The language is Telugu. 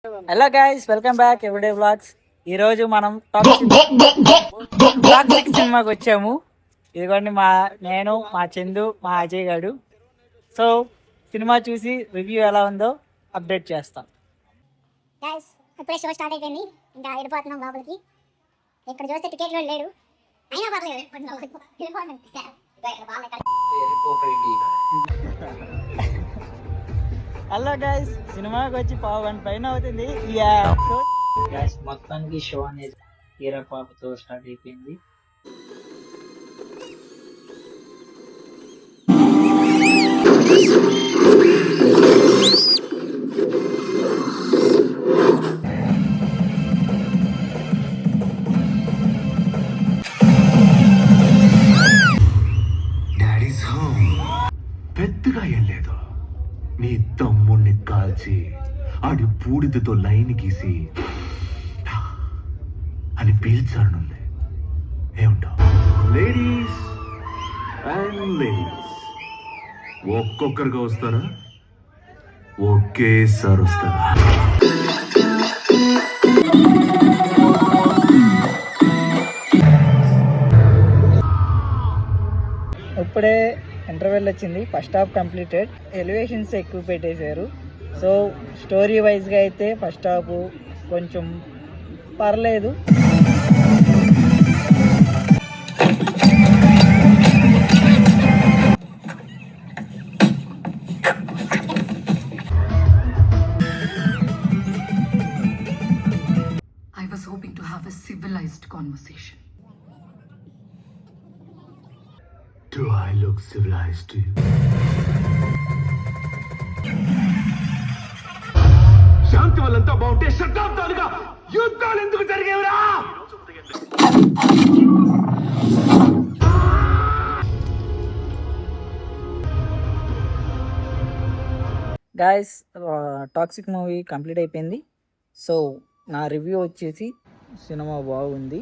Hello guys, welcome back everyday vlogs. ఈరోజు మనం టాక్సిక్ సినిమాకి వచ్చాము. ఇదిగోండి నేను మా చందు, మా అజయ్ గారు. సో సినిమా చూసి రివ్యూ ఎలా ఉందో అప్డేట్ చేస్తాం. గైస్ ఇప్పుడే షో స్టార్ట్ అయిపోయింది. ఇంకా వెళ్ళిపోతున్నాం లోపలికి. ఇక్కడ చూస్తే టికెట్ కూడా లేడు, అయినా పర్లేదు. హలో గైస్, సినిమాకి వచ్చి 1:15 పైన అవుతుంది. గ్యాస్ మొత్తానికి షో అనేది హీరో పాపతో స్టార్ట్ అయిపోయింది. Daddy's home. పెద్దగా ఏం లేదు, నీ తమ్ముణ్ణి కాల్చి ఆడి పూడిదతో లైన్ గీసి అని పీల్చాలనుంది. ఏముంటావు? లేడీస్ అండ్ లేడీస్ ఒక్కొక్కరుగా వస్తారా, ఒకేసారి వస్తారా? ఇప్పుడే ఇంటర్వెల్ వచ్చింది. First half completed. ఎలివేషన్స్ ఎక్కువ పెట్టేశారు. సో స్టోరీ వైజ్గా అయితే ఫస్ట్ హాఫ్ కొంచెం పర్లేదు. I was hoping to have a civilized conversation. Do I look civilized to you? శాంతి వాళ్ళంతా బాగుంటే శతాబ్దాలుగా యుద్ధాలు ఎందుకు జరిగేవరా? గాయస్, టాక్సిక్ మూవీ కంప్లీట్ అయిపోయింది. సో నా రివ్యూ వచ్చేసి సినిమా బాగుంది.